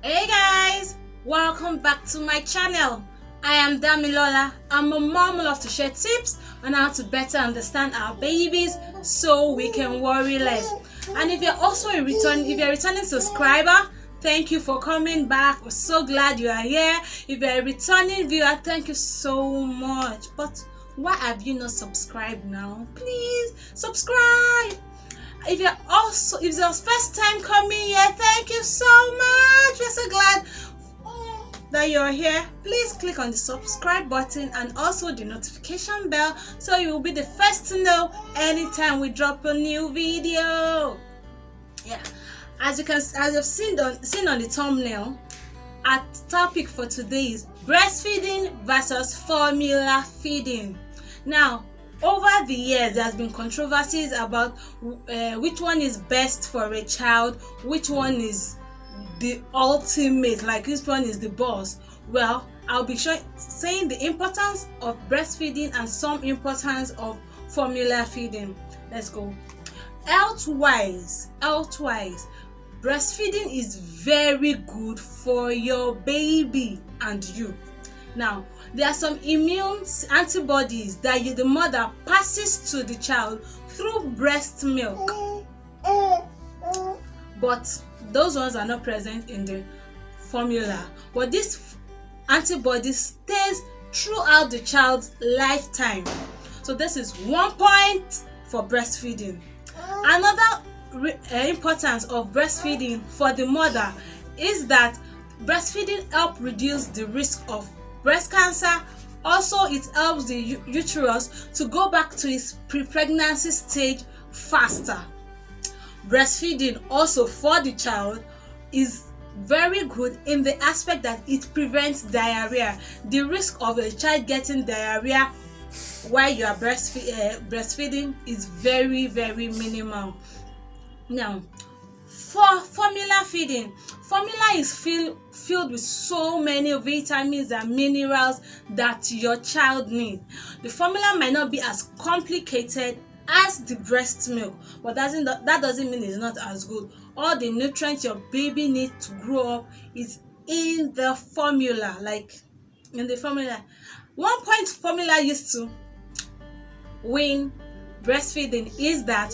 Hey guys, welcome back to my channel. I am Damilola. I'm a mom who loves to share tips on how to better understand our babies so we can worry less. And if you're also a returning subscriber, thank you for coming back. We're so glad you are here. If you're a returning viewer, thank you so much. But why have you not subscribed now? Please subscribe. If it's your first time coming here, thank you so much. We're so glad that you're here. Please click on the subscribe button and also the notification bell so you will be the first to know anytime we drop a new video. Yeah, as you've seen on the thumbnail, our topic for today is breastfeeding versus formula feeding. Now, over the years, there has been controversies about which one is best for a child, which one is the ultimate, like which one is the boss. Well, I'll be saying the importance of breastfeeding and some importance of formula feeding. Let's go. Health-wise, breastfeeding is very good for your baby and you. Now, there are some immune antibodies that the mother passes to the child through breast milk, but those ones are not present in the formula. But this antibody stays throughout the child's lifetime. So this is one point for breastfeeding. Another importance of breastfeeding for the mother is that breastfeeding helps reduce the risk of breast cancer. Also, it helps the uterus to go back to its pre-pregnancy stage faster. Breastfeeding also for the child is very good in the aspect that it prevents diarrhea. The risk of a child getting diarrhea while you are breastfeeding is very, very minimal. Now, for formula feeding, formula is filled with so many vitamins and minerals that your child needs. The formula might not be as complicated as the breast milk, but that doesn't mean it's not as good. All the nutrients your baby needs to grow up is in the formula, One point formula used to win breastfeeding is that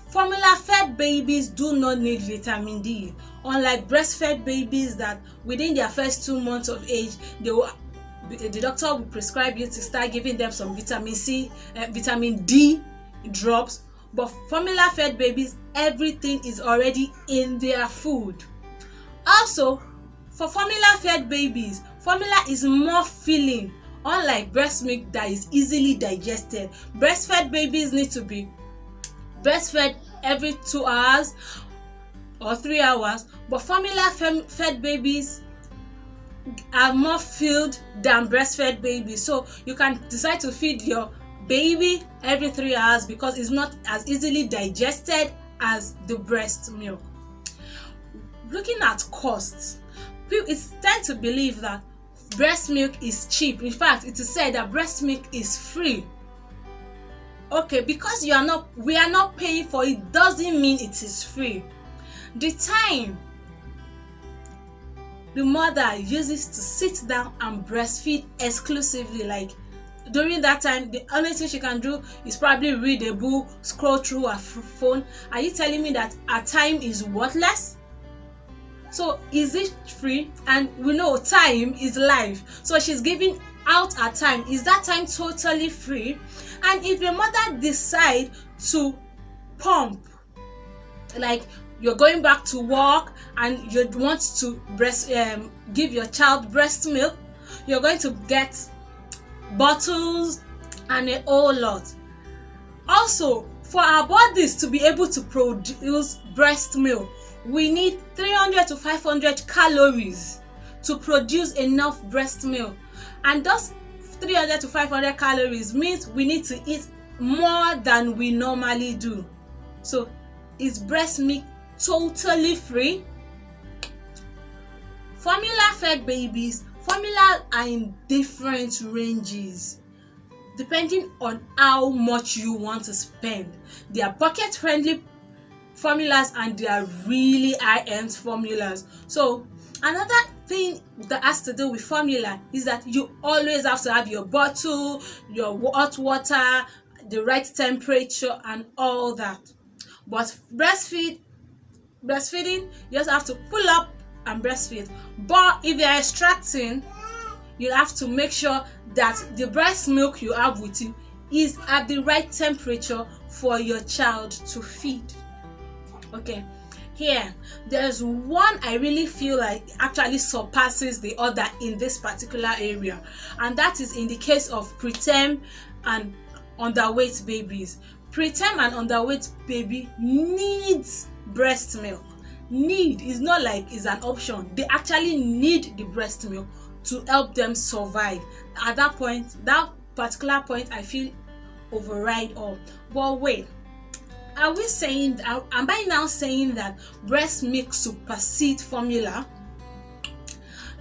formula-fed babies do not need vitamin D, unlike breastfed babies that within their first 2 months of age, the doctor will prescribe you to start giving them some vitamin D drops. But formula-fed babies, everything is already in their food. Also, for formula-fed babies, formula is more filling, unlike breast milk that is easily digested. Breastfed babies need to be breastfed every 2 hours or 3 hours, but formula fed babies are more filled than breastfed babies. So you can decide to feed your baby every 3 hours because it's not as easily digested as the breast milk. Looking at costs, it's tend to believe that breast milk is cheap. In fact, it is said that breast milk is free. Okay, because we are not paying for it doesn't mean it is free. The time the mother uses to sit down and breastfeed exclusively, like during that time, the only thing she can do is probably read a book, scroll through her phone. Are you telling me that her time is worthless? So is it free? And we know time is life. So she's giving out her time. Is that time totally free? And if your mother decide to pump, like you're going back to work and you want to give your child breast milk, you're going to get bottles and a whole lot. Also, for our bodies to be able to produce breast milk, we need 300 to 500 calories to produce enough breast milk. And thus 300 to 500 calories means we need to eat more than we normally do. So is breast milk totally free? Formula fed babies, formula are in different ranges depending on how much you want to spend. They are pocket friendly formulas and they are really high-end formulas. So Another thing that has to do with formula is that you always have to have your bottle, your hot water, the right temperature, and all that. But breastfeeding, you just have to pull up and breastfeed. But if you're extracting, you have to make sure that the breast milk you have with you is at the right temperature for your child to feed. Okay, here there's one I really feel like actually surpasses the other in this particular area, and that is in the case of preterm and underweight babies. Preterm and underweight baby needs breast milk. Need is not like it's an option. They actually need the breast milk to help them survive. At that point, that particular point, I feel override all. But wait, am I now saying that breast milk supersedes formula?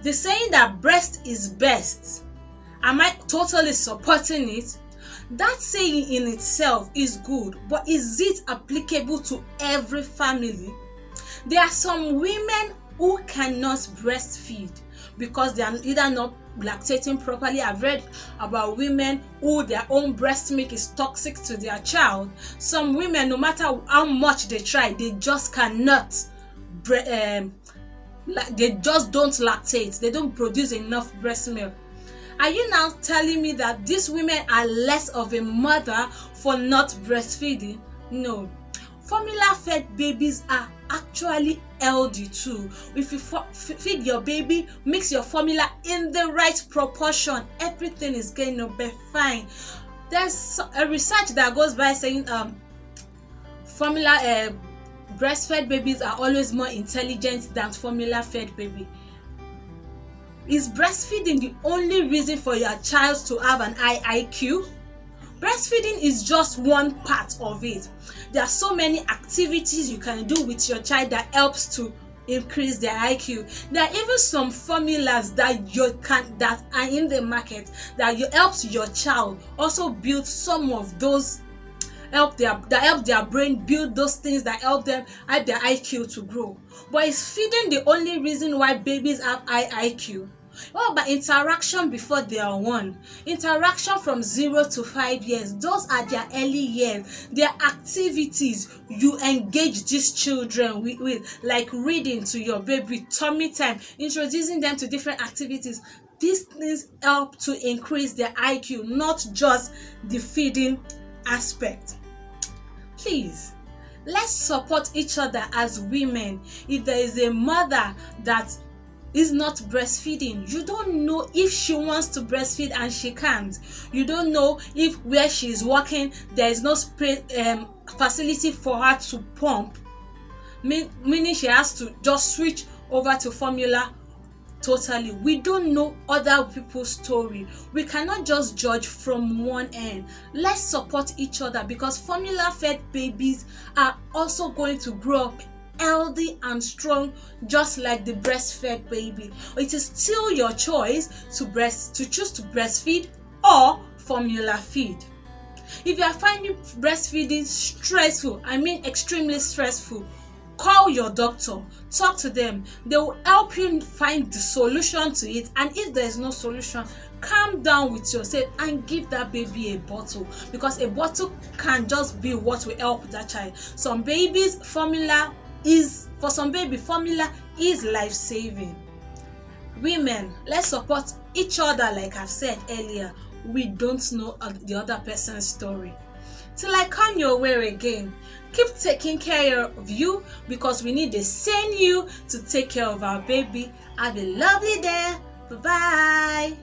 The saying that breast is best, am I totally supporting it? That saying in itself is good, but is it applicable to every family? There are some women who cannot breastfeed because they are either not lactating properly. I've read about women who their own breast milk is toxic to their child. Some women, no matter how much they try, they just cannot they just don't lactate. They don't produce enough breast milk. Are you now telling me that these women are less of a mother for not breastfeeding? No. Formula-fed babies are actually healthy too. If you feed your baby, mix your formula in the right proportion, everything is going to be fine. There's a research that goes by saying breastfed babies are always more intelligent than formula-fed baby. Is breastfeeding the only reason for your child to have an high IQ? Breastfeeding is just one part of it. There are so many activities you can do with your child that helps to increase their IQ. There are even some formulas that are in the market that helps your child also build some of those help their brain build those things that help their IQ to grow. But is feeding the only reason why babies have high IQ? What about interaction before they are 1? Interaction from 0 to 5 years. Those are their early years. Their activities you engage these children with, like reading to your baby, tummy time, introducing them to different activities. These things help to increase their IQ, not just the feeding aspect. Please, let's support each other as women. If there is a mother that is not breastfeeding, you don't know if she wants to breastfeed and she can't. You don't know if where she is working there is no facility for her to pump, meaning she has to just switch over to formula totally. We don't know other people's story. We cannot just judge from one end. Let's support each other, because formula fed babies are also going to grow up healthy and strong, just like the breastfed baby. It is still your choice to choose to breastfeed or formula feed. If you are finding breastfeeding stressful, I mean extremely stressful, call your doctor, talk to them. They will help you find the solution to it. And if there is no solution, calm down with yourself and give that baby a bottle, because a bottle can just be what will help that child. Some babies, formula is life-saving. Women, let's support each other. Like I've said earlier, we don't know the other person's story. Till I come your way again, keep taking care of you, because we need the same you to take care of our baby. Have a lovely day. Bye-bye.